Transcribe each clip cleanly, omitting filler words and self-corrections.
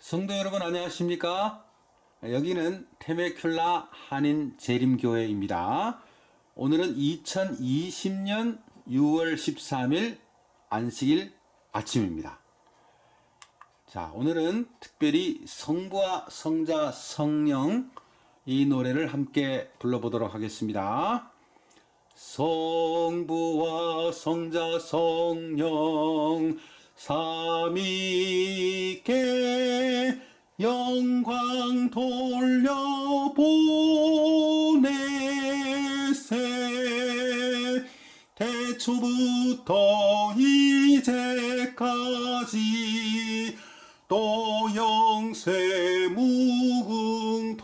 성도 여러분 안녕하십니까? 여기는 테메큘라 한인 재림교회입니다. 오늘은 2020년 6월 13일 안식일 아침입니다. 자, 오늘은 특별히 성부와 성자 성령 이 노래를 함께 불러보도록 하겠습니다. 성부와 성자 성령 삼위께 영광 돌려보내세 태초부터 이제까지 또 영세 무궁토록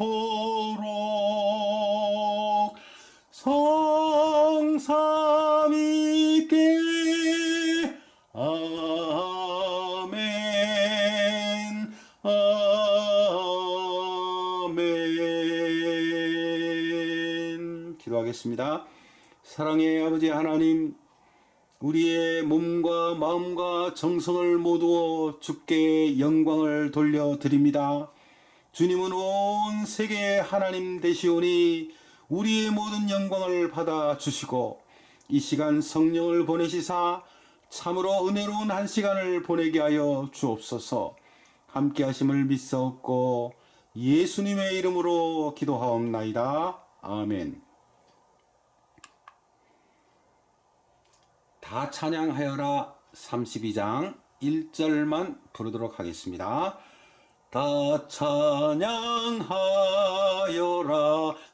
성삼위께 아멘 아멘. 기도하겠습니다. 사랑의 아버지 하나님, 우리의 몸과 마음과 정성을 모두 주께 영광을 돌려드립니다. 주님은 온 세계의 하나님 되시오니 우리의 모든 영광을 받아 주시고 이 시간 성령을 보내시사 참으로 은혜로운 한 시간을 보내게 하여 주옵소서. 함께 하심을 믿사옵고 예수님의 이름으로 기도하옵나이다. 아멘. 다 찬양하여라 32장 1절만 부르도록 하겠습니다. 다 찬양하여라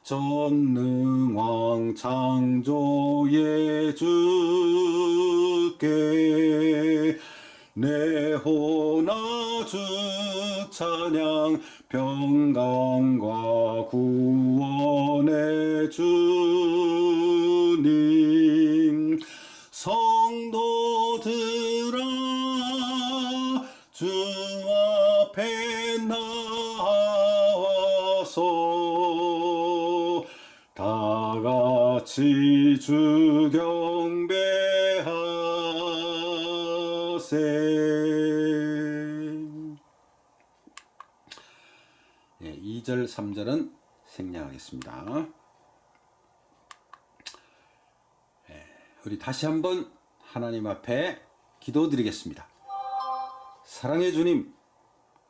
전능왕 창조의 주께 내 호나 주 찬양 평강과 구원의 주님 성도들아 주 앞에 나와서 다 같이 주 경배하세. 2절 3절은 생략하겠습니다. 우리 다시 한번 하나님 앞에 기도드리겠습니다. 사랑의 주님,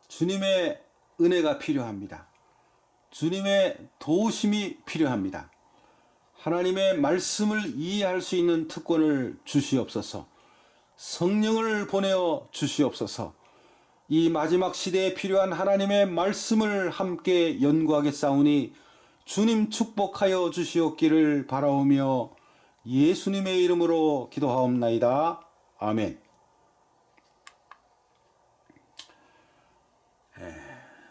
주님의 은혜가 필요합니다. 주님의 도우심이 필요합니다. 하나님의 말씀을 이해할 수 있는 특권을 주시옵소서. 성령을 보내어 주시옵소서. 이 마지막 시대에 필요한 하나님의 말씀을 함께 연구하겠사오니 주님 축복하여 주시옵기를 바라오며 예수님의 이름으로 기도하옵나이다. 아멘.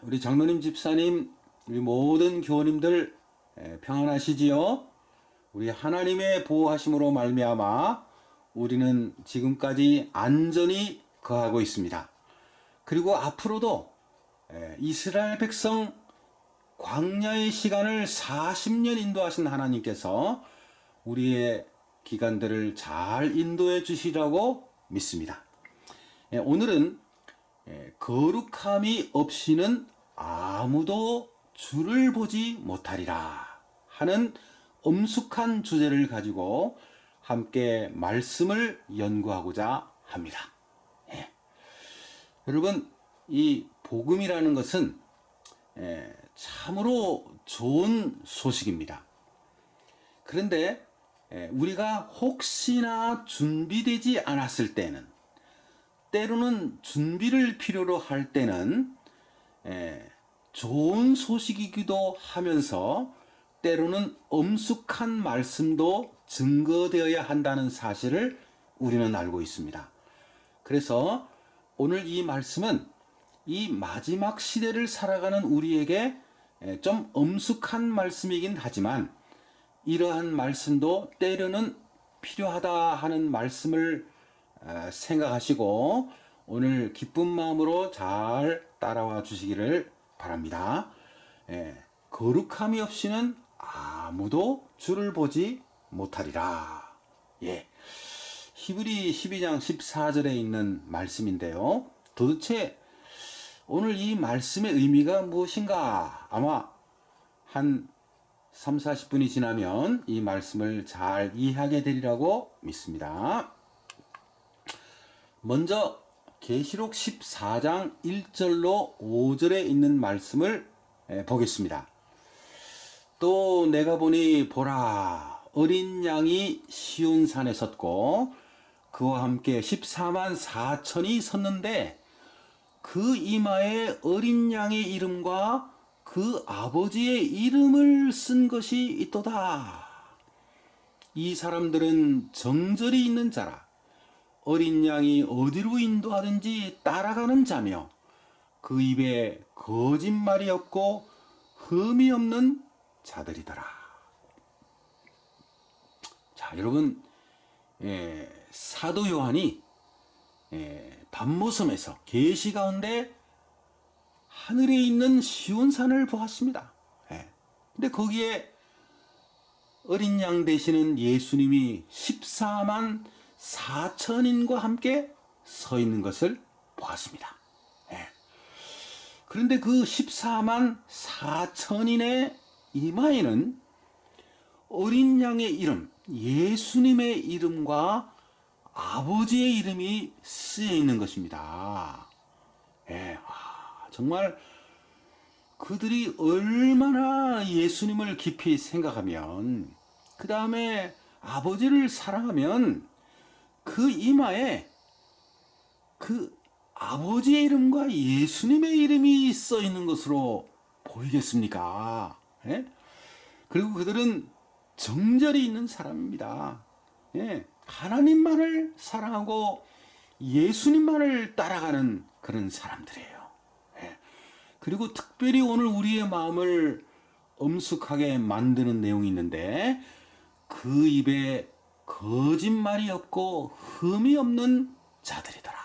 우리 장로님 집사님, 우리 모든 교우님들 평안하시지요? 우리 하나님의 보호하심으로 말미암아 우리는 지금까지 안전히 거하고 있습니다. 그리고 앞으로도 이스라엘 백성 광야의 시간을 40년 인도하신 하나님께서 우리의 기간들을 잘 인도해 주시라고 믿습니다. 오늘은 거룩함이 없이는 아무도 주를 보지 못하리라 하는 엄숙한 주제를 가지고 함께 말씀을 연구하고자 합니다. 여러분, 이 복음이라는 것은 참으로 좋은 소식입니다. 그런데 우리가 혹시나 준비되지 않았을 때는, 때로는 준비를 필요로 할 때는 좋은 소식이기도 하면서 때로는 엄숙한 말씀도 증거되어야 한다는 사실을 우리는 알고 있습니다. 그래서 오늘 이 말씀은 이 마지막 시대를 살아가는 우리에게 좀 엄숙한 말씀이긴 하지만 이러한 말씀도 때로는 필요하다 하는 말씀을 생각하시고 오늘 기쁜 마음으로 잘 따라와 주시기를 바랍니다. 거룩함이 없이는 아무도 주를 보지 못하리라. 히브리 12장 14절에 있는 말씀인데요. 도대체 오늘 이 말씀의 의미가 무엇인가? 아마 한 3, 40분이 지나면 이 말씀을 잘 이해하게 되리라고 믿습니다. 먼저 계시록 14장 1절로 5절에 있는 말씀을 보겠습니다. 또 내가 보니 보라 어린 양이 시온산에 섰고 그와 함께 14만 4천이 섰는데 그 이마에 어린 양의 이름과 그 아버지의 이름을 쓴 것이 있도다. 이 사람들은 정절이 있는 자라 어린 양이 어디로 인도하든지 따라가는 자며 그 입에 거짓말이 없고 흠이 없는 자들이더라. 자, 여러분, 사도 요한이 밤모섬에서 계시 가운데 하늘에 있는 시온산을 보았습니다. 근데 거기에 어린 양 되시는 예수님이 14만 4천인과 함께 서 있는 것을 보았습니다. 그런데 그 14만 4천인의 이마에는 어린 양의 이름, 예수님의 이름과 아버지의 이름이 쓰여 있는 것입니다. 정말 그들이 얼마나 예수님을 깊이 생각하면, 그 다음에 아버지를 사랑하면 그 이마에 그 아버지의 이름과 예수님의 이름이 써 있는 것으로 보이겠습니까? 그리고 그들은 정절이 있는 사람입니다. 하나님만을 사랑하고 예수님만을 따라가는 그런 사람들이에요. 그리고 특별히 오늘 우리의 마음을 엄숙하게 만드는 내용이 있는데 그 입에 거짓말이 없고 흠이 없는 자들이더라.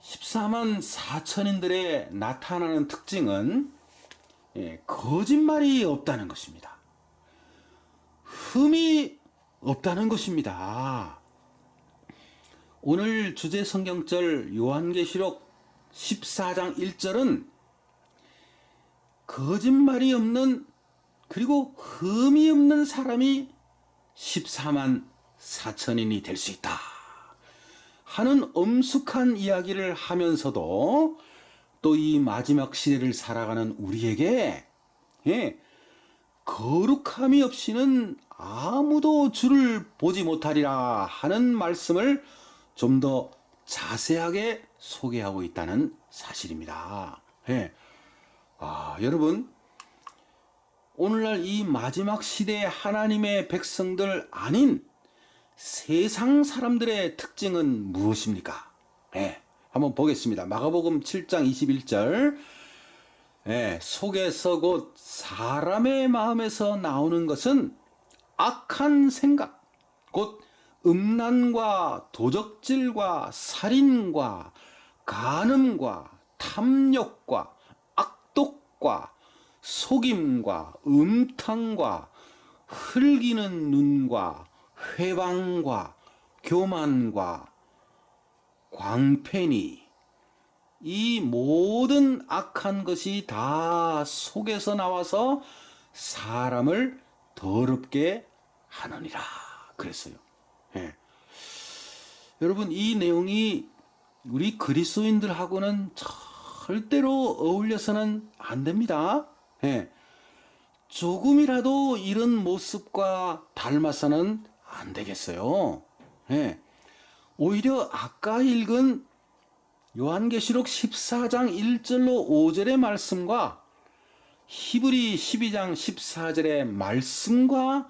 14만 4천인들의 나타나는 특징은 거짓말이 없다는 것입니다. 흠이 없다는 것입니다. 오늘 주제 성경절 요한계시록 14장 1절은 거짓말이 없는 그리고 흠이 없는 사람이 14만 4천인이 될 수 있다 하는 엄숙한 이야기를 하면서도 또 이 마지막 시대를 살아가는 우리에게 거룩함이 없이는 아무도 주를 보지 못하리라 하는 말씀을 좀 더 자세하게 소개하고 있다는 사실입니다. 여러분, 오늘날 이 마지막 시대의 하나님의 백성들 아닌 세상 사람들의 특징은 무엇입니까? 한번 보겠습니다. 마가복음 7장 21절. 속에서 곧 사람의 마음에서 나오는 것은 악한 생각, 곧 음란과 도적질과 살인과 간음과 탐욕과 악독과 속임과 음탕과 흘기는 눈과 회방과 교만과 광패니 이 모든 악한 것이 다 속에서 나와서 사람을 더럽게 하느니라 그랬어요. 여러분, 이 내용이 우리 그리스도인들하고는 절대로 어울려서는 안 됩니다. 조금이라도 이런 모습과 닮아서는 안 되겠어요. 오히려 아까 읽은 요한계시록 14장 1절로 5절의 말씀과 히브리 12장 14절의 말씀과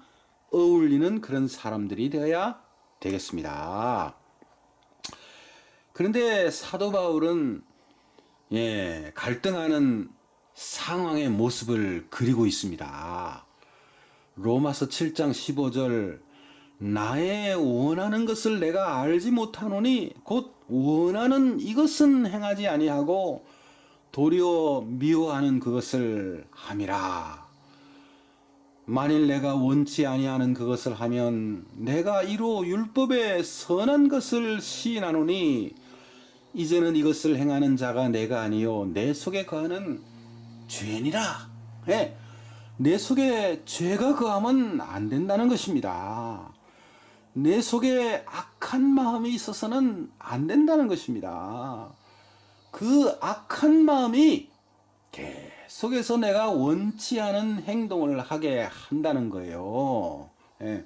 어울리는 그런 사람들이 되어야 되겠습니다. 그런데 사도 바울은 갈등하는 상황의 모습을 그리고 있습니다. 로마서 7장 15절 나의 원하는 것을 내가 알지 못하노니 곧 원하는 이것은 행하지 아니하고 도리어 미워하는 그것을 함이라. 만일 내가 원치 아니하는 그것을 하면 내가 이로 율법의 선한 것을 시인하노니 이제는 이것을 행하는 자가 내가 아니요 내 속에 거하는 죄니라. 예, 내 속에 죄가 거하면 안 된다는 것입니다. 내 속에 악한 마음이 있어서는 안 된다는 것입니다. 그 악한 마음이 계속해서 내가 원치 않은 행동을 하게 한다는 거예요. 예,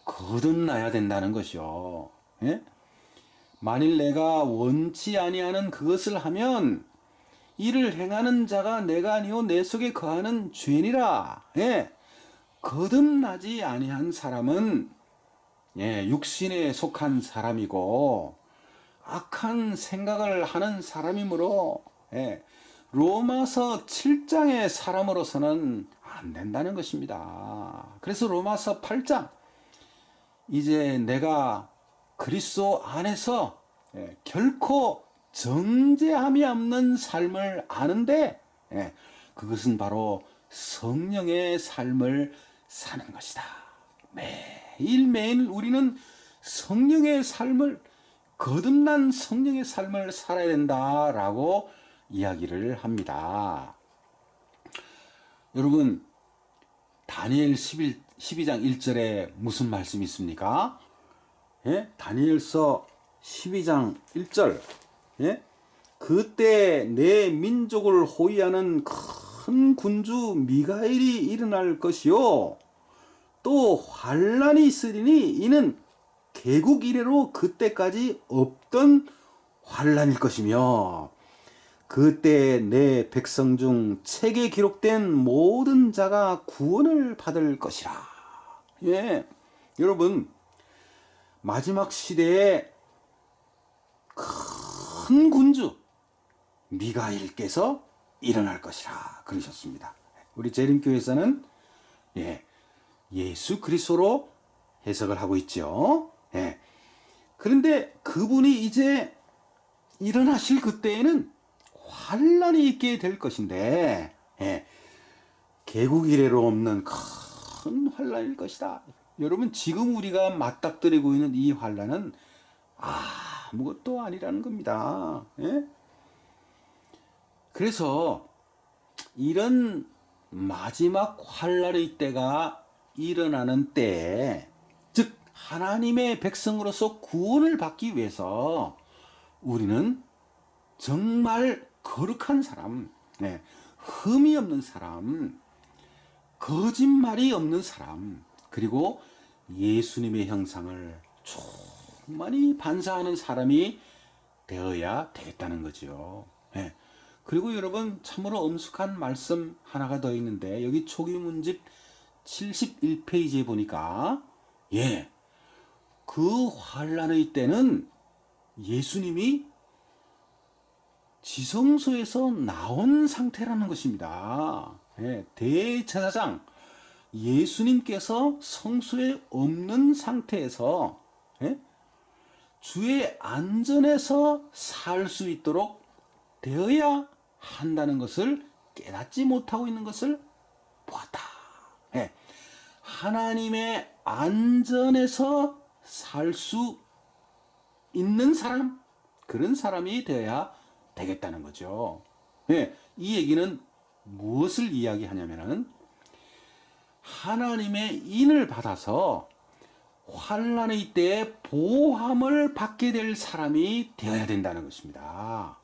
거듭나야 된다는 것이요. 예? 만일 내가 원치 아니하는 그것을 하면 이를 행하는 자가 내가 아니요 내 속에 거하는 죄니라. 예, 거듭나지 아니한 사람은 육신에 속한 사람이고 악한 생각을 하는 사람이므로 로마서 7장의 사람으로서는 안 된다는 것입니다. 그래서 로마서 8장 이제 내가 그리스도 안에서 결코 정죄함이 없는 삶을 아는데 그것은 바로 성령의 삶을 사는 것이다. 매일매일 우리는 성령의 삶을 거듭난 성령의 삶을 살아야 된다라고 이야기를 합니다. 여러분 다니엘 12장 1절에 무슨 말씀이 있습니까? 다니엘서 12장 1절 그때 내 민족을 호위하는 큰 군주 미가엘이 일어날 것이요 또 환란이 있으리니 이는 개국 이래로 그때까지 없던 환란일 것이며 그때 내 백성 중 책에 기록된 모든 자가 구원을 받을 것이라. 여러분 마지막 시대에 큰 군주 미가엘께서 일어날 것이라 그러셨습니다. 우리 재림교회에서는 예수 그리스도로 해석을 하고 있죠. 그런데 그분이 이제 일어나실 그때에는 환란이 있게 될 것인데 개국 이래로 없는 큰 환란일 것이다. 여러분 지금 우리가 맞닥뜨리고 있는 이 환란은 아무것도 아니라는 겁니다. 그래서 이런 마지막 환란의 때가 일어나는 때에 즉 하나님의 백성으로서 구원을 받기 위해서 우리는 정말 거룩한 사람, 흠이 없는 사람, 거짓말이 없는 사람, 그리고 예수님의 형상을 충만히 반사하는 사람이 되어야 되겠다는 거죠. 그리고 여러분 참으로 엄숙한 말씀 하나가 더 있는데 여기 초기문집 71페이지에 보니까 그 환란의 때는 예수님이 지성소에서 나온 상태라는 것입니다. 대제사장 예수님께서 성소에 없는 상태에서 주의 안전에서 살 수 있도록 되어야 한다는 것을 깨닫지 못하고 있는 것을 보았다. 하나님의 안전에서 살 수 있는 사람, 그런 사람이 되어야 되겠다는 거죠. 이 얘기는 무엇을 이야기하냐면은 하나님의 인을 받아서 환란의 때에 보호함을 받게 될 사람이 되어야 된다는 것입니다.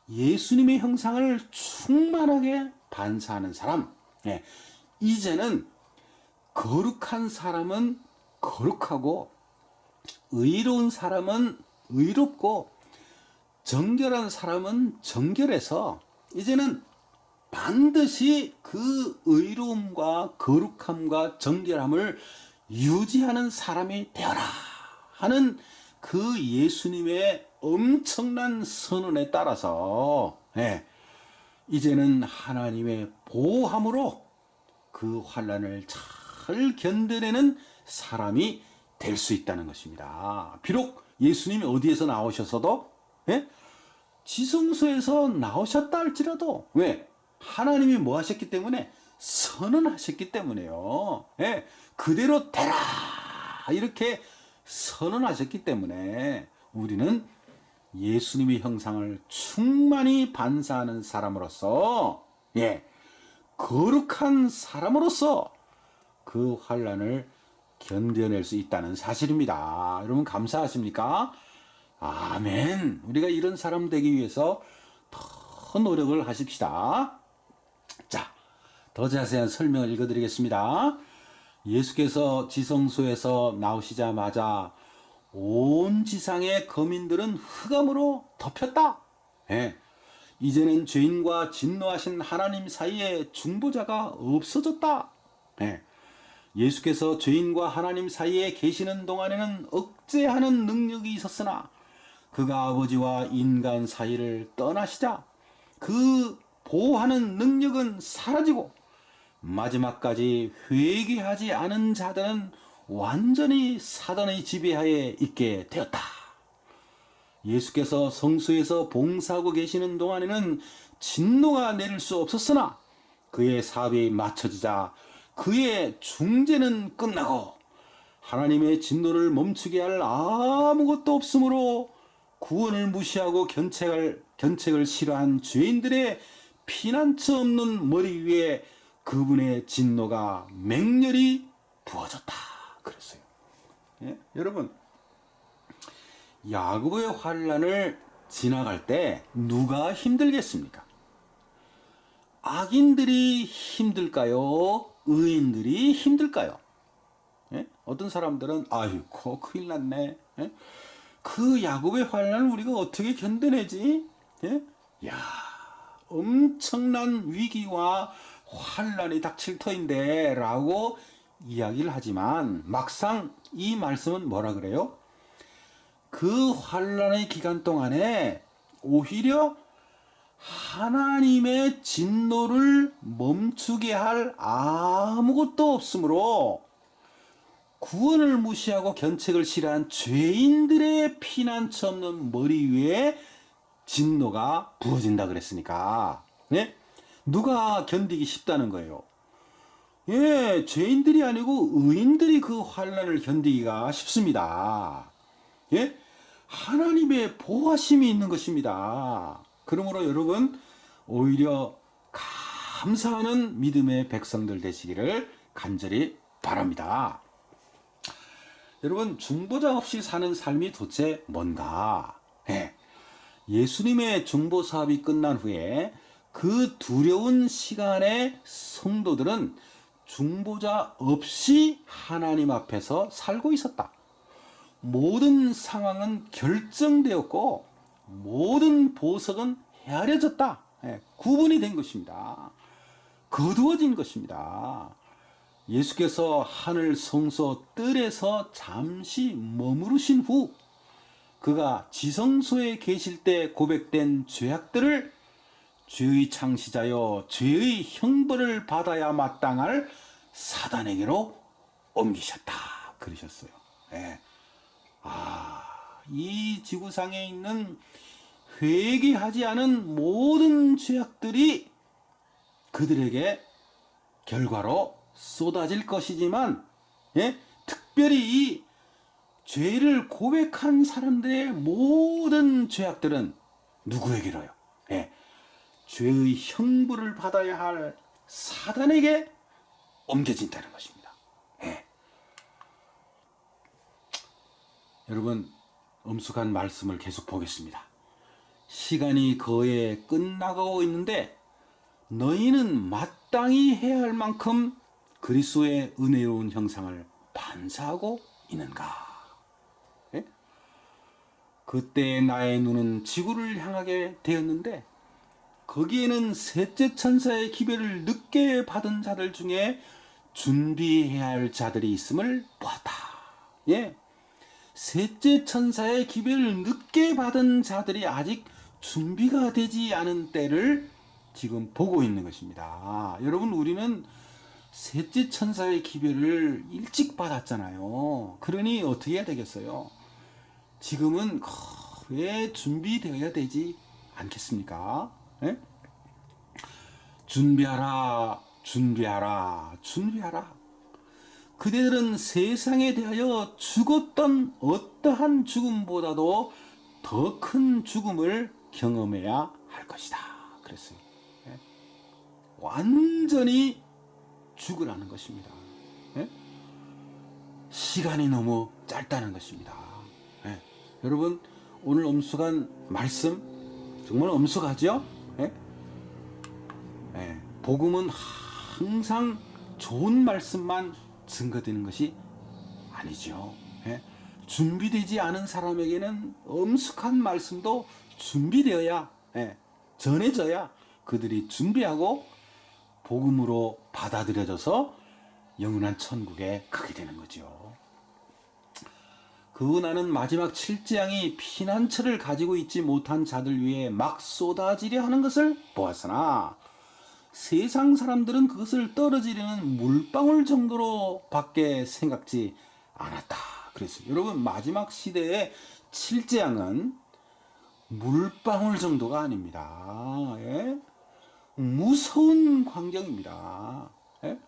예수님의 형상을 충만하게 반사하는 사람. 이제는 거룩한 사람은 거룩하고 의로운 사람은 의롭고 정결한 사람은 정결해서 이제는 반드시 그 의로움과 거룩함과 정결함을 유지하는 사람이 되어라 하는 그 예수님의 엄청난 선언에 따라서 이제는 하나님의 보호함으로 그 환란을 잘 견뎌내는 사람이 될 수 있다는 것입니다. 비록 예수님이 어디에서 나오셔서도 지성소에서 나오셨다 할지라도 하나님이 뭐 하셨기 때문에 선언하셨기 때문에요. 그대로 되라 이렇게 선언하셨기 때문에 우리는 예수님의 형상을 충만히 반사하는 사람으로서, 거룩한 사람으로서 그 환난을 견뎌낼 수 있다는 사실입니다. 여러분 감사하십니까? 아멘. 우리가 이런 사람 되기 위해서 더 노력을 하십시다. 자, 더 자세한 설명을 읽어드리겠습니다. 예수께서 지성소에서 나오시자마자 온 지상의 거민들은 흑암으로 덮였다. 이제는 죄인과 진노하신 하나님 사이에 중보자가 없어졌다. 예수께서 죄인과 하나님 사이에 계시는 동안에는 억제하는 능력이 있었으나 그가 아버지와 인간 사이를 떠나시자 그 보호하는 능력은 사라지고 마지막까지 회개하지 않은 자들은 완전히 사단의 지배하에 있게 되었다. 예수께서 성소에서 봉사하고 계시는 동안에는 진노가 내릴 수 없었으나 그의 사업이 맞춰지자 그의 중재는 끝나고 하나님의 진노를 멈추게 할 아무것도 없으므로 구원을 무시하고 견책을 싫어한 죄인들의 피난처 없는 머리 위에 그분의 진노가 맹렬히 부어졌다. 그랬어요. 여러분, 야곱의 환난을 지나갈 때 누가 힘들겠습니까? 악인들이 힘들까요? 의인들이 힘들까요? 어떤 사람들은 아이고 큰일 났네. 그 야곱의 환난을 우리가 어떻게 견뎌내지? 야, 엄청난 위기와 환난이 닥칠 터인데 라고 이야기를 하지만 막상 이 말씀은 뭐라 그래요? 그 환난의 기간 동안에 오히려 하나님의 진노를 멈추게 할 아무것도 없으므로 구원을 무시하고 견책을 싫어한 죄인들의 피난처 없는 머리 위에 진노가 부어진다 그랬으니까 누가 견디기 쉽다는 거예요? 죄인들이 아니고 의인들이 그 환난을 견디기가 쉽습니다. 하나님의 보호하심이 있는 것입니다. 그러므로 여러분 오히려 감사하는 믿음의 백성들 되시기를 간절히 바랍니다. 여러분 중보자 없이 사는 삶이 도대체 뭔가? 예수님의 중보 사업이 끝난 후에 그 두려운 시간에 성도들은 중보자 없이 하나님 앞에서 살고 있었다. 모든 상황은 결정되었고 모든 보석은 헤아려졌다. 구분이 된 것입니다. 거두어진 것입니다. 예수께서 하늘 성소 뜰에서 잠시 머무르신 후 그가 지성소에 계실 때 고백된 죄악들을 죄의 창시자여 죄의 형벌을 받아야 마땅할 사단에게로 옮기셨다. 그러셨어요. 이 지구상에 있는 회개하지 않은 모든 죄악들이 그들에게 결과로 쏟아질 것이지만 특별히 이 죄를 고백한 사람들의 모든 죄악들은 누구에게로요? 죄의 형벌을 받아야 할 사단에게 옮겨진다는 것입니다. 여러분 엄숙한 말씀을 계속 보겠습니다. 시간이 거의 끝나가고 있는데 너희는 마땅히 해야 할 만큼 그리스도의 은혜로운 형상을 반사하고 있는가? 그때 나의 눈은 지구를 향하게 되었는데 거기에는 셋째 천사의 기별을 늦게 받은 자들 중에 준비해야 할 자들이 있음을 보았다. 셋째 천사의 기별을 늦게 받은 자들이 아직 준비가 되지 않은 때를 지금 보고 있는 것입니다. 여러분 우리는 셋째 천사의 기별을 일찍 받았잖아요. 그러니 어떻게 해야 되겠어요? 지금은 왜 준비되어야 되지 않겠습니까? 준비하라, 준비하라, 준비하라. 그대들은 세상에 대하여 죽었던 어떠한 죽음보다도 더 큰 죽음을 경험해야 할 것이다. 그랬어요. 예? 완전히 죽으라는 것입니다. 예? 시간이 너무 짧다는 것입니다. 예? 여러분, 오늘 엄숙한 말씀 정말 엄숙하죠? 예? 예. 복음은 항상 좋은 말씀만 증거되는 것이 아니죠. 예? 준비되지 않은 사람에게는 엄숙한 말씀도 준비되어야, 예, 전해져야 그들이 준비하고 복음으로 받아들여져서 영원한 천국에 가게 되는 거죠. 나는 마지막 7재앙이 피난처를 가지고 있지 못한 자들 위해 막 쏟아지려 하는 것을 보았으나 세상 사람들은 그것을 떨어지려는 물방울 정도로 밖에 생각지 않았다. 그래서 여러분, 마지막 시대의 7재앙은 물방울 정도가 아닙니다. 예? 무서운 광경입니다. 예?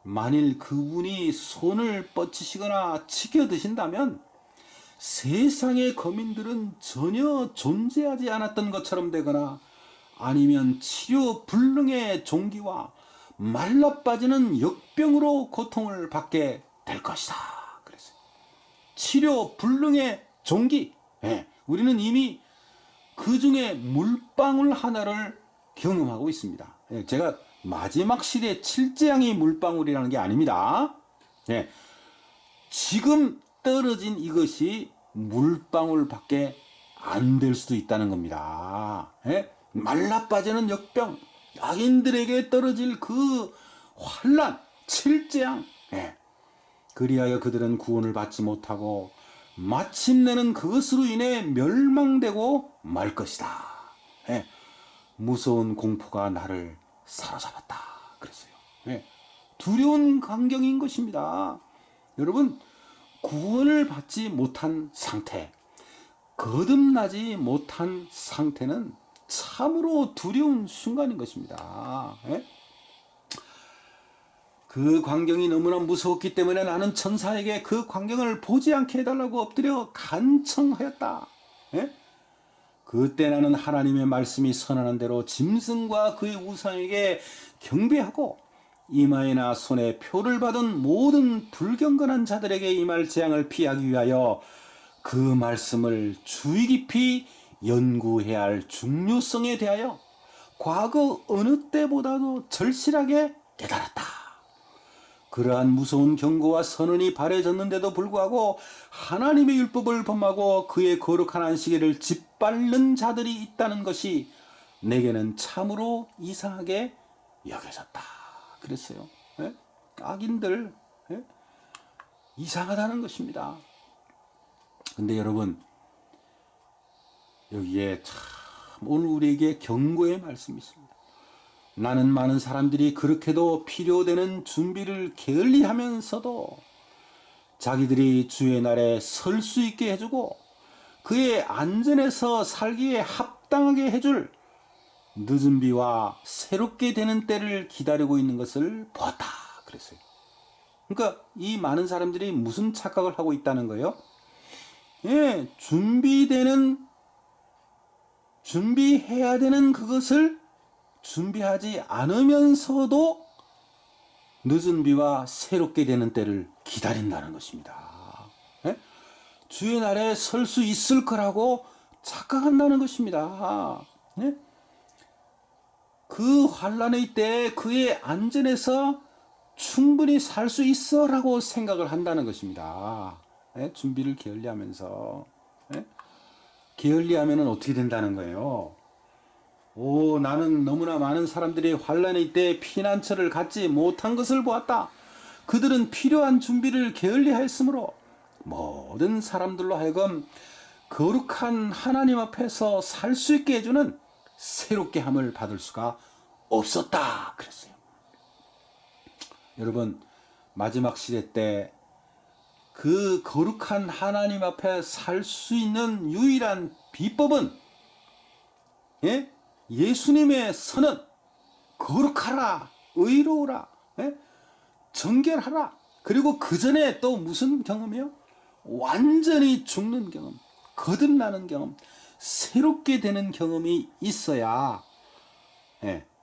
만일 그분이 손을 뻗치시거나 치켜 드신다면 세상의 거민들은 전혀 존재하지 않았던 것처럼 되거나 아니면 치료 불능의 종기와 말라빠지는 역병으로 고통을 받게 될 것이다. 그랬어요. 치료 불능의 종기. 예, 우리는 이미 그 중에 물방울 하나를 경험하고 있습니다. 예, 제가 마지막 시대 7재앙이 물방울이라는 게 아닙니다. 예, 지금 떨어진 이것이 물방울밖에 안 될 수도 있다는 겁니다. 예? 말라빠지는 역병, 악인들에게 떨어질 그 환난, 7재앙. 예. 그리하여 그들은 구원을 받지 못하고 마침내는 그것으로 인해 멸망되고 말 것이다. 예. 무서운 공포가 나를 사로잡았다. 그랬어요. 예. 두려운 광경인 것입니다. 여러분, 구원을 받지 못한 상태, 거듭나지 못한 상태는 참으로 두려운 순간인 것입니다. 예? 그 광경이 너무나 무서웠기 때문에 나는 천사에게 그 광경을 보지 않게 해달라고 엎드려 간청하였다. 예? 그때 나는 하나님의 말씀이 선언한 대로 짐승과 그의 우상에게 경배하고 이마에나 손에 표를 받은 모든 불경건한 자들에게 임할 재앙을 피하기 위하여 그 말씀을 주의 깊이 연구해야 할 중요성에 대하여 과거 어느 때보다도 절실하게 깨달았다. 그러한 무서운 경고와 선언이 바래졌는데도 불구하고 하나님의 율법을 범하고 그의 거룩한 안식일을 짓밟는 자들이 있다는 것이 내게는 참으로 이상하게 여겨졌다. 그랬어요. 예? 악인들, 예? 이상하다는 것입니다. 근데 여러분, 여기에 참 오늘 우리에게 경고의 말씀이 있습니다. 나는 많은 사람들이 그렇게도 필요되는 준비를 게을리하면서도 자기들이 주의 날에 설 수 있게 해주고 그의 안전에서 살기에 합당하게 해줄 늦은 비와 새롭게 되는 때를 기다리고 있는 것을 보았다. 그랬어요. 그러니까 이 많은 사람들이 무슨 착각을 하고 있다는 거예요? 예, 준비해야 되는 그것을 준비하지 않으면서도 늦은 비와 새롭게 되는 때를 기다린다는 것입니다. 예? 주의 날에 설 수 있을 거라고 착각한다는 것입니다. 예? 그 환난의 때에 그의 안전에서 충분히 살 수 있어 라고 생각을 한다는 것입니다. 예? 준비를 게을리하면서. 예? 게을리하면 어떻게 된다는 거예요? 나는 너무나 많은 사람들이 환난의 때에 피난처를 갖지 못한 것을 보았다. 그들은 필요한 준비를 게을리하였으므로 모든 사람들로 하여금 거룩한 하나님 앞에서 살 수 있게 해주는 새롭게 함을 받을 수가 없었다. 그랬어요. 여러분, 마지막 시대 때 그 거룩한 하나님 앞에 살 수 있는 유일한 비법은, 예? 예수님의 선언, 거룩하라, 의로우라, 예? 정결하라. 그리고 그 전에 또 무슨 경험이요? 완전히 죽는 경험, 거듭나는 경험, 새롭게 되는 경험이 있어야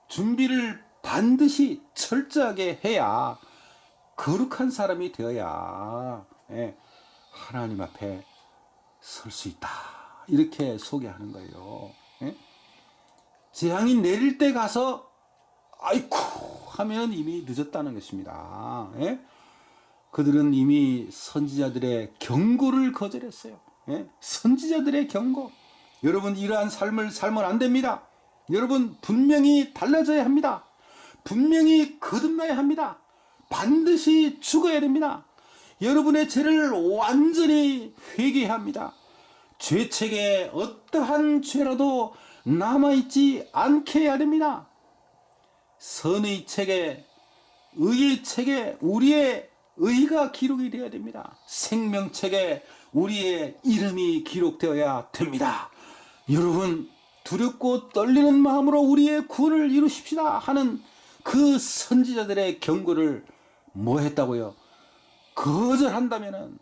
준비를 반드시 철저하게 해야 거룩한 사람이 되어야 하나님 앞에 설 수 있다. 이렇게 소개하는 거예요. 재앙이 내릴 때 가서 아이쿠 하면 이미 늦었다는 것입니다. 그들은 이미 선지자들의 경고를 거절했어요. 선지자들의 경고. 여러분 이러한 삶을 살면 안 됩니다. 여러분 분명히 달라져야 합니다. 분명히 거듭나야 합니다. 반드시 죽어야 됩니다. 여러분의 죄를 완전히 회개해야 합니다. 죄책에 어떠한 죄라도 남아있지 않게 해야 됩니다. 선의 책에, 의의 책에 우리의 의가 기록이 되어야 됩니다. 생명책에 우리의 이름이 기록되어야 됩니다. 여러분 두렵고 떨리는 마음으로 우리의 구원을 이루십시다 하는 그 선지자들의 경고를 뭐 했다고요? 거절한다면은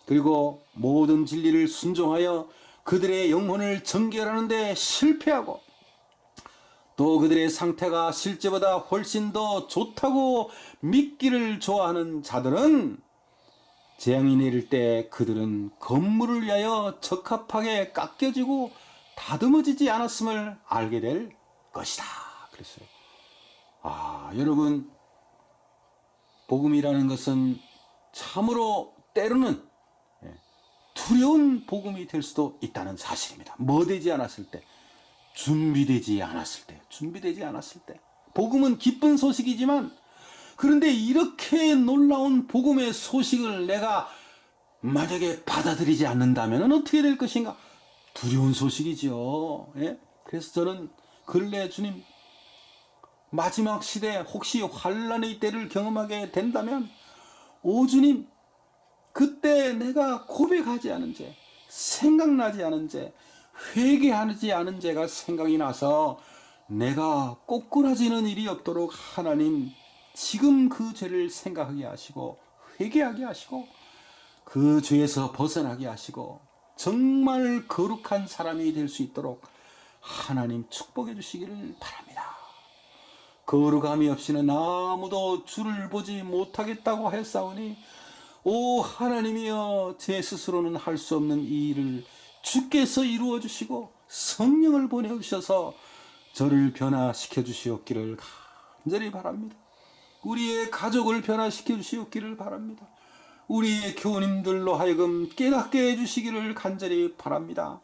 그리고 모든 진리를 순종하여 그들의 영혼을 정결하는 데 실패하고 또 그들의 상태가 실제보다 훨씬 더 좋다고 믿기를 좋아하는 자들은 재앙이 내릴 때 그들은 건물을 위하여 적합하게 깎여지고 다듬어지지 않았음을 알게 될 것이다. 그랬어요. 여러분 복음이라는 것은 참으로 때로는 두려운 복음이 될 수도 있다는 사실입니다. 뭐 되지 않았을 때, 준비되지 않았을 때. 복음은 기쁜 소식이지만 그런데 이렇게 놀라운 복음의 소식을 내가 만약에 받아들이지 않는다면 어떻게 될 것인가? 두려운 소식이죠. 그래서 저는 근래 주님 마지막 시대 혹시 환란의 때를 경험하게 된다면 오 주님 그때 내가 고백하지 않은 죄, 생각나지 않은 죄, 회개하지 않은 죄가 생각이 나서 내가 꼬꾸라지는 일이 없도록 하나님 지금 그 죄를 생각하게 하시고 회개하게 하시고 그 죄에서 벗어나게 하시고 정말 거룩한 사람이 될 수 있도록 하나님 축복해 주시기를 바랍니다. 거룩함이 없이는 아무도 주를 보지 못하겠다고 하였사오니 오 하나님이여 제 스스로는 할 수 없는 이 일을 주께서 이루어 주시고 성령을 보내주셔서 저를 변화시켜 주시옵기를 간절히 바랍니다. 우리의 가족을 변화시켜 주시옵기를 바랍니다. 우리의 교우님들로 하여금 깨닫게 해주시기를 간절히 바랍니다.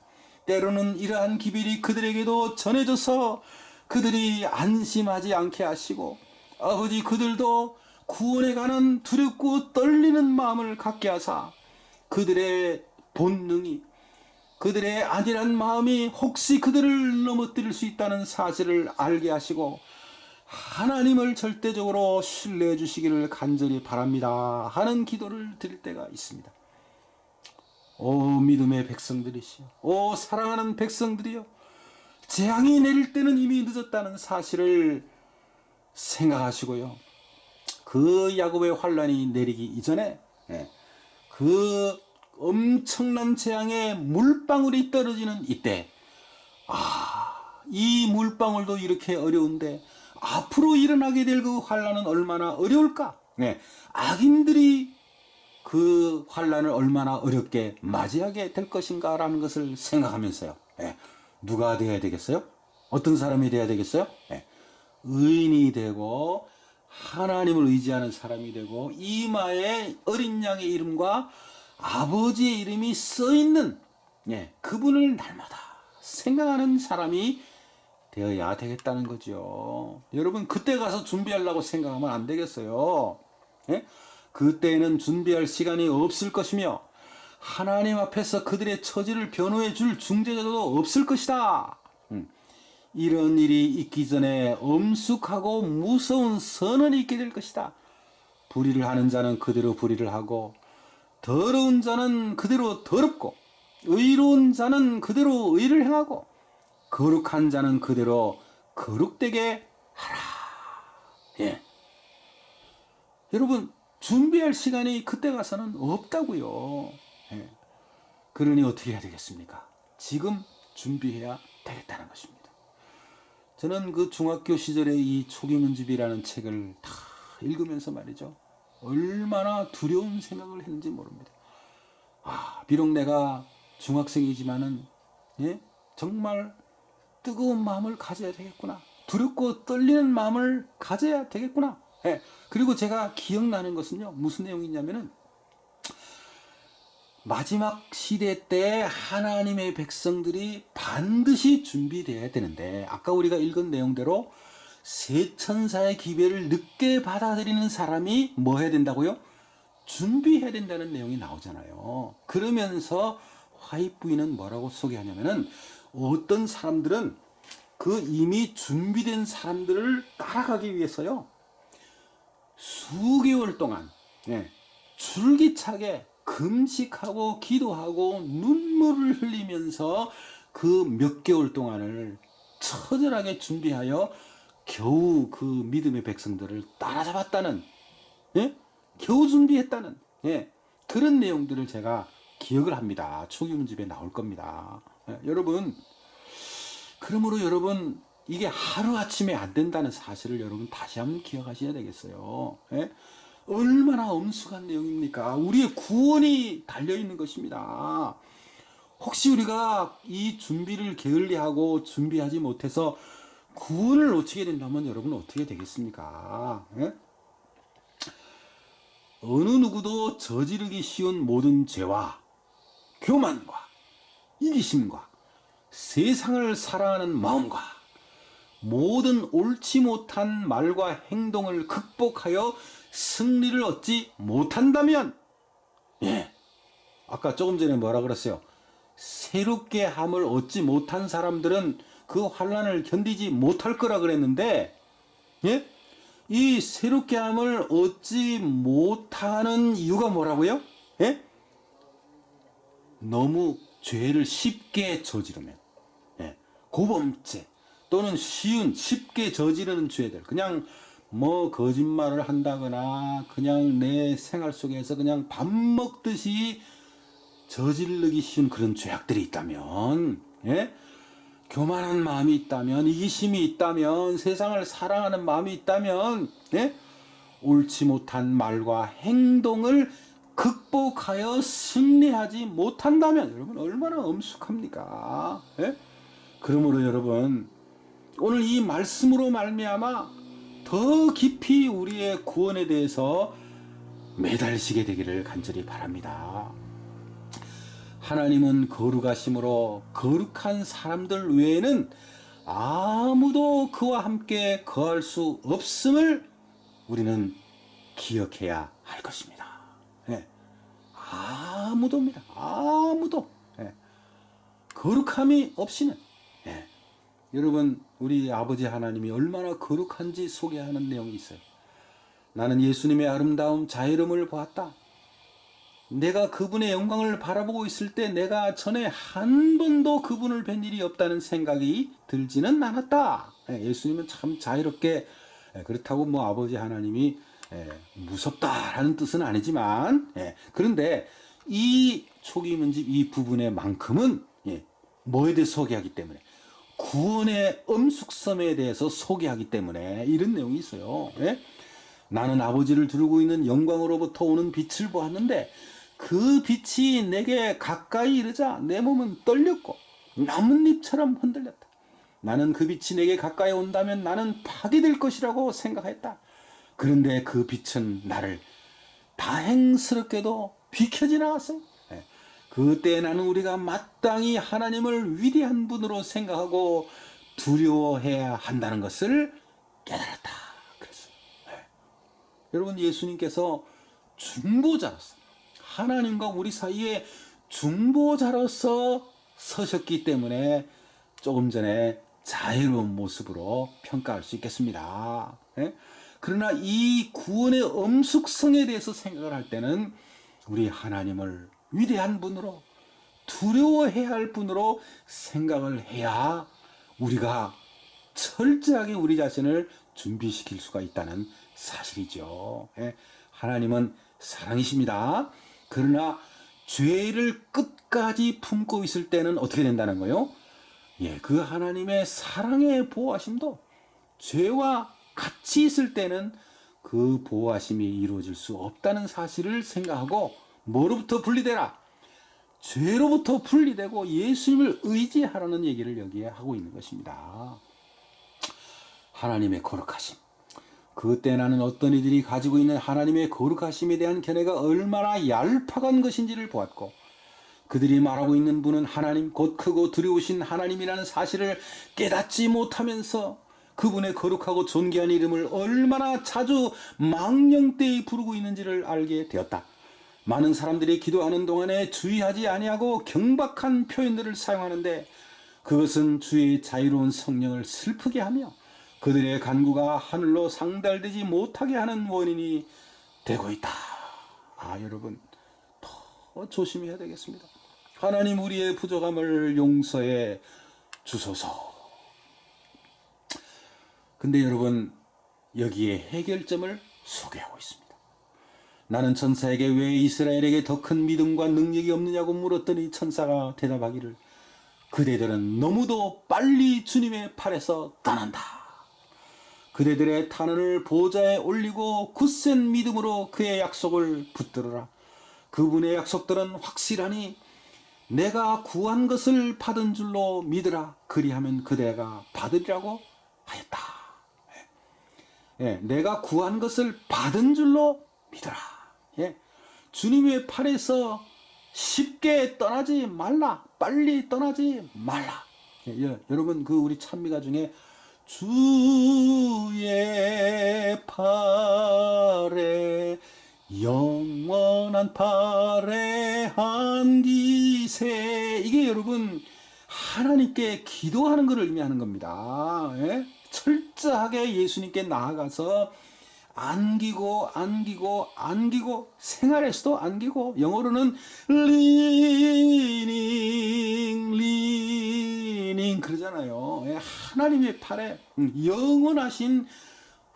때로는 이러한 기별이 그들에게도 전해져서 그들이 안심하지 않게 하시고 아버지 그들도 구원에 관한 두렵고 떨리는 마음을 갖게 하사 그들의 본능이 그들의 안일한 마음이 혹시 그들을 넘어뜨릴 수 있다는 사실을 알게 하시고 하나님을 절대적으로 신뢰해 주시기를 간절히 바랍니다 하는 기도를 드릴 때가 있습니다. 오 믿음의 백성들이시여, 오 사랑하는 백성들이여, 재앙이 내릴 때는 이미 늦었다는 사실을 생각하시고요. 그 야곱의 환란이 내리기 이전에 그 엄청난 재앙의 물방울이 떨어지는 이때 이 물방울도 이렇게 어려운데 앞으로 일어나게 될 그 환란은 얼마나 어려울까? 악인들이 그 환란을 얼마나 어렵게 맞이하게 될 것인가라는 것을 생각하면서요. 누가 되어야 되겠어요? 어떤 사람이 되어야 되겠어요? 의인이 되고 하나님을 의지하는 사람이 되고 이마에 어린 양의 이름과 아버지의 이름이 써있는 그분을 날마다 생각하는 사람이 되어야 되겠다는 거죠. 여러분 그때 가서 준비하려고 생각하면 안 되겠어요. 그때는 준비할 시간이 없을 것이며 하나님 앞에서 그들의 처지를 변호해 줄 중재자도 없을 것이다. 이런 일이 있기 전에 엄숙하고 무서운 선언이 있게 될 것이다. 불의를 하는 자는 그대로 불의를 하고 더러운 자는 그대로 더럽고 의로운 자는 그대로 의를 행하고 거룩한 자는 그대로 거룩되게 하라. 여러분 준비할 시간이 그때 가서는 없다고요. 그러니 어떻게 해야 되겠습니까? 지금 준비해야 되겠다는 것입니다. 저는 그 중학교 시절에 이 초기문집이라는 책을 다 읽으면서 말이죠. 얼마나 두려운 생각을 했는지 모릅니다. 비록 내가 중학생이지만은, 예? 정말 뜨거운 마음을 가져야 되겠구나. 두렵고 떨리는 마음을 가져야 되겠구나. 예. 그리고 제가 기억나는 것은요, 무슨 내용이냐면은, 마지막 시대 때 하나님의 백성들이 반드시 준비되어야 되는데, 아까 우리가 읽은 내용대로 새 천사의 기별을 늦게 받아들이는 사람이 뭐 해야 된다고요? 준비해야 된다는 내용이 나오잖아요. 그러면서 화입 부인은 뭐라고 소개하냐면은, 어떤 사람들은 그 이미 준비된 사람들을 따라가기 위해서요, 수개월 동안, 예, 줄기차게 금식하고 기도하고 눈물을 흘리면서 그 몇 개월 동안을 처절하게 준비하여 겨우 그 믿음의 백성들을 따라잡았다는, 예? 겨우 준비했다는, 예, 그런 내용들을 제가 기억을 합니다. 초기문집에 나올 겁니다. 예, 여러분, 그러므로 여러분, 이게 하루아침에 안 된다는 사실을 여러분 다시 한번 기억하셔야 되겠어요. 예? 얼마나 엄숙한 내용입니까? 우리의 구원이 달려있는 것입니다. 혹시 우리가 이 준비를 게을리하고 준비하지 못해서 구원을 놓치게 된다면 여러분 어떻게 되겠습니까? 예? 어느 누구도 저지르기 쉬운 모든 죄와 교만과 이기심과 세상을 사랑하는 마음과 모든 옳지 못한 말과 행동을 극복하여 승리를 얻지 못한다면, 예, 아까 조금 전에 뭐라 그랬어요? 새롭게 함을 얻지 못한 사람들은 그 환난을 견디지 못할 거라 그랬는데, 예? 이 새롭게 함을 얻지 못하는 이유가 뭐라고요? 예? 너무 죄를 쉽게 저지르면, 예, 고범죄 또는 쉽게 저지르는 죄들, 그냥 뭐 거짓말을 한다거나 그냥 내 생활 속에서 그냥 밥 먹듯이 저지르기 쉬운 그런 죄악들이 있다면, 예? 교만한 마음이 있다면, 이기심이 있다면, 세상을 사랑하는 마음이 있다면, 예? 옳지 못한 말과 행동을 극복하여 승리하지 못한다면, 여러분 얼마나 엄숙합니까? 예? 그러므로 여러분, 오늘 이 말씀으로 말미암아 더 깊이 우리의 구원에 대해서 매달리시게 되기를 간절히 바랍니다. 하나님은 거룩하심으로 거룩한 사람들 외에는 아무도 그와 함께 거할 수 없음을 우리는 기억해야 할 것입니다. 예. 아무도입니다. 아무도. 예. 거룩함이 없이는, 예. 여러분, 우리 아버지 하나님이 얼마나 거룩한지 소개하는 내용이 있어요. 나는 예수님의 아름다움 자애름을 보았다. 내가 그분의 영광을 바라보고 있을 때 내가 전에 한 번도 그분을 뵌 일이 없다는 생각이 들지는 않았다. 예수님은 참 자유롭게, 그렇다고 뭐 아버지 하나님이 무섭다라는 뜻은 아니지만, 그런데 이 초기문집 이 부분에만큼은 뭐에 대해 소개하기 때문에, 구원의 엄숙성에 대해서 소개하기 때문에 이런 내용이 있어요. 나는 아버지를 두르고 있는 영광으로부터 오는 빛을 보았는데 그 빛이 내게 가까이 이르자 내 몸은 떨렸고 나뭇잎처럼 흔들렸다. 나는 그 빛이 내게 가까이 온다면 나는 파괴될 것이라고 생각했다. 그런데 그 빛은 나를 다행스럽게도 비켜지 나갔어. 그때 나는 우리가 마땅히 하나님을 위대한 분으로 생각하고 두려워해야 한다는 것을 깨달았다. 그랬어요. 여러분, 예수님께서 중보자로서, 하나님과 우리 사이에 중보자로서 서셨기 때문에 조금 전에 자유로운 모습으로 평가할 수 있겠습니다. 그러나 이 구원의 엄숙성에 대해서 생각을 할 때는 우리 하나님을 위대한 분으로, 두려워해야 할 분으로 생각을 해야 우리가 철저하게 우리 자신을 준비시킬 수가 있다는 사실이죠. 하나님은 사랑이십니다. 그러나 죄를 끝까지 품고 있을 때는 어떻게 된다는 거예요? 예, 그 하나님의 사랑의 보호하심도 죄와 같이 있을 때는 그 보호하심이 이루어질 수 없다는 사실을 생각하고 뭐로부터 분리되라? 죄로부터 분리되고 예수님을 의지하라는 얘기를 여기에 하고 있는 것입니다. 하나님의 거룩하심. 그때 나는 어떤 이들이 가지고 있는 하나님의 거룩하심에 대한 견해가 얼마나 얄팍한 것인지를 보았고, 그들이 말하고 있는 분은 하나님, 곧 크고 두려우신 하나님이라는 사실을 깨닫지 못하면서 그분의 거룩하고 존귀한 이름을 얼마나 자주 망령되이 부르고 있는지를 알게 되었다. 많은 사람들이 기도하는 동안에 주의하지 아니하고 경박한 표현들을 사용하는데, 그것은 주의 자유로운 성령을 슬프게 하며 그들의 간구가 하늘로 상달되지 못하게 하는 원인이 되고 있다. 여러분, 더 조심해야 되겠습니다. 하나님, 우리의 부족함을 용서해 주소서. 근데 여러분, 여기에 해결점을 소개하고 있습니다. 나는 천사에게 왜 이스라엘에게 더 큰 믿음과 능력이 없느냐고 물었더니 천사가 대답하기를, 그대들은 너무도 빨리 주님의 팔에서 떠난다. 그대들의 탄원을 보좌에 올리고 굳센 믿음으로 그의 약속을 붙들어라. 그분의 약속들은 확실하니 내가 구한 것을 받은 줄로 믿으라. 그리하면 그대가 받으리라고 하였다. 내가 구한 것을 받은 줄로 믿으라. 주님의 팔에서 쉽게 떠나지 말라. 빨리 떠나지 말라. 여러분, 우리 찬미가 중에 주의 팔에, 영원한 팔에 안기세, 이게 여러분 하나님께 기도하는 것을 의미하는 겁니다. 철저하게 예수님께 나아가서 안기고 생활에서도 안기고, 영어로는 리닝 그러잖아요. 하나님의 팔에 영원하신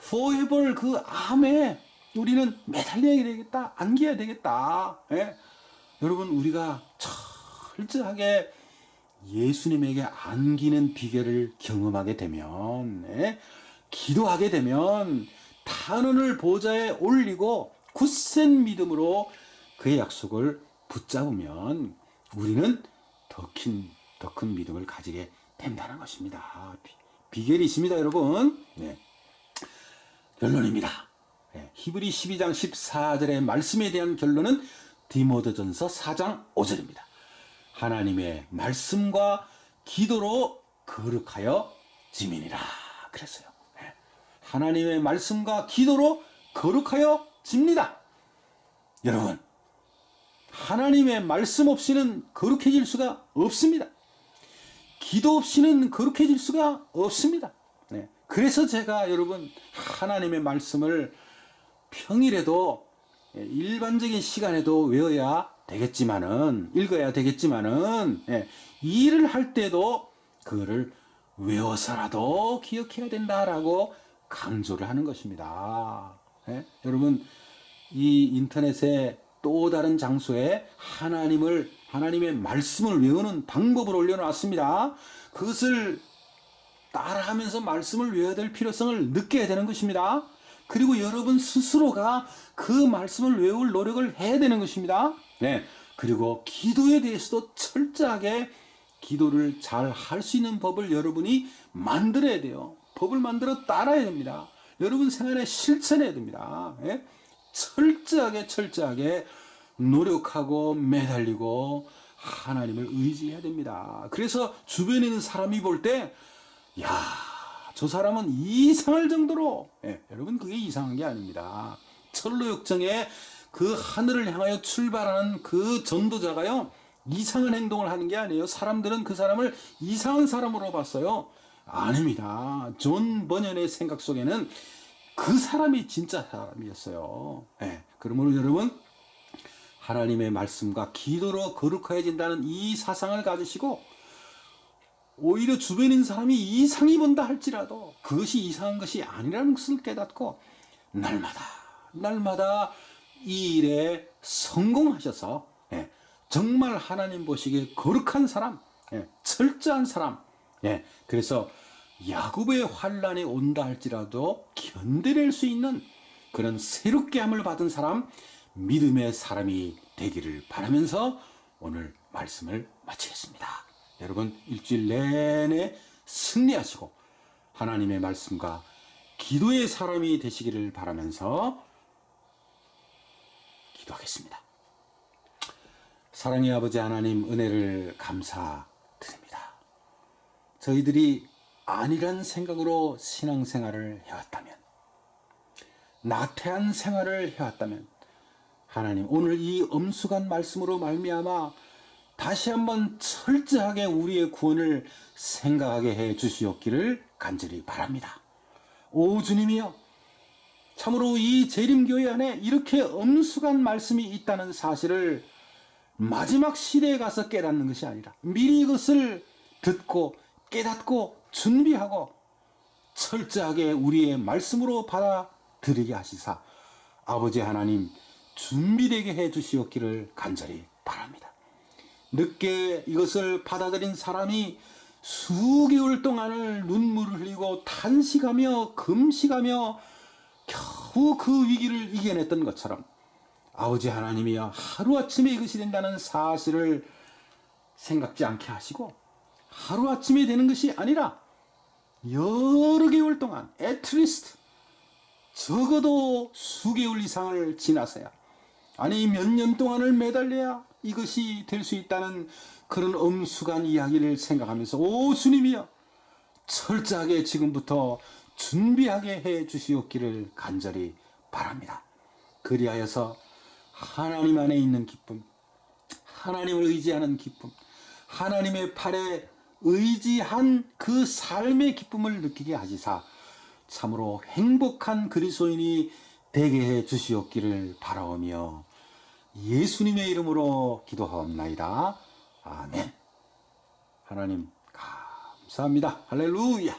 forever 그 암에 우리는 매달려야 되겠다, 안겨야 되겠다. 여러분, 우리가 철저하게 예수님에게 안기는 비결을 경험하게 되면, 기도하게 되면, 탄원을 보좌에 올리고 굳센 믿음으로 그의 약속을 붙잡으면 우리는 더 큰 믿음을 가지게 된다는 것입니다. 비결이 있습니다, 여러분. 결론입니다. 히브리 12장 14절의 말씀에 대한 결론은 디모데전서 4장 5절입니다. 하나님의 말씀과 기도로 거룩하여 지민이라 그랬어요. 하나님의 말씀과 기도로 거룩하여 집니다. 여러분, 하나님의 말씀 없이는 거룩해질 수가 없습니다. 기도 없이는 거룩해질 수가 없습니다. 그래서 제가 여러분, 하나님의 말씀을 평일에도, 일반적인 시간에도 외워야 되겠지만은, 읽어야 되겠지만은, 일을 할 때도 그거를 외워서라도 기억해야 된다라고 강조를 하는 것입니다. 여러분, 이 인터넷에 또 다른 장소에 하나님의 말씀을 외우는 방법을 올려놨습니다. 그것을 따라하면서 말씀을 외워야 될 필요성을 느껴야 되는 것입니다. 그리고 여러분 스스로가 그 말씀을 외울 노력을 해야 되는 것입니다. 그리고 기도에 대해서도 철저하게 기도를 잘 할 수 있는 법을 여러분이 만들어야 돼요. 법을 만들어 따라야 됩니다. 여러분 생활에 실천해야 됩니다. 철저하게 노력하고 매달리고 하나님을 의지해야 됩니다. 그래서 주변에 있는 사람이 볼 때, 저 사람은 이상할 정도로, 여러분 그게 이상한 게 아닙니다. 철로역정에 그 하늘을 향하여 출발하는 그 전도자가요, 이상한 행동을 하는 게 아니에요. 사람들은 그 사람을 이상한 사람으로 봤어요. 아닙니다. 존 버년의 생각 속에는 그 사람이 진짜 사람이었어요. 그러므로 여러분, 하나님의 말씀과 기도로 거룩해진다는 이 사상을 가지시고, 오히려 주변에 있는 사람이 이상히 본다 할지라도 그것이 이상한 것이 아니라는 것을 깨닫고 날마다 이 일에 성공하셔서 정말 하나님 보시기에 거룩한 사람, 철저한 사람. 그래서 야곱의 환란이 온다 할지라도 견뎌낼 수 있는 그런 새롭게 함을 받은 사람, 믿음의 사람이 되기를 바라면서 오늘 말씀을 마치겠습니다. 여러분 일주일 내내 승리하시고 하나님의 말씀과 기도의 사람이 되시기를 바라면서 기도하겠습니다. 사랑의 아버지 하나님, 은혜를 감사드립니다. 저희들이 아니란 생각으로 신앙생활을 해왔다면, 나태한 생활을 해왔다면, 하나님 오늘 이 엄숙한 말씀으로 말미암아 다시 한번 철저하게 우리의 구원을 생각하게 해 주시옵기를 간절히 바랍니다. 오 주님이여, 참으로 이 재림교회 안에 이렇게 엄숙한 말씀이 있다는 사실을 마지막 시대에 가서 깨닫는 것이 아니라 미리 이것을 듣고 깨닫고 준비하고 철저하게 우리의 말씀으로 받아들이게 하시사 아버지 하나님 준비되게 해 주시옵기를 간절히 바랍니다. 늦게 이것을 받아들인 사람이 수개월 동안을 눈물을 흘리고 탄식하며 금식하며 겨우 그 위기를 이겨냈던 것처럼 아버지 하나님이여, 하루아침에 이것이 된다는 사실을 생각지 않게 하시고 하루아침에 되는 것이 아니라 여러 개월 동안 애트리스트 적어도 수개월 이상을 지나서야, 아니 몇 년 동안을 매달려야 이것이 될 수 있다는 그런 엄숙한 이야기를 생각하면서 오 주님이여, 철저하게 지금부터 준비하게 해 주시옵기를 간절히 바랍니다. 그리하여서 하나님 안에 있는 기쁨, 하나님을 의지하는 기쁨, 하나님의 팔에 의지한 그 삶의 기쁨을 느끼게 하시사 참으로 행복한 그리스도인이 되게 해 주시옵기를 바라오며 예수님의 이름으로 기도하옵나이다. 아멘. 하나님 감사합니다. 할렐루야.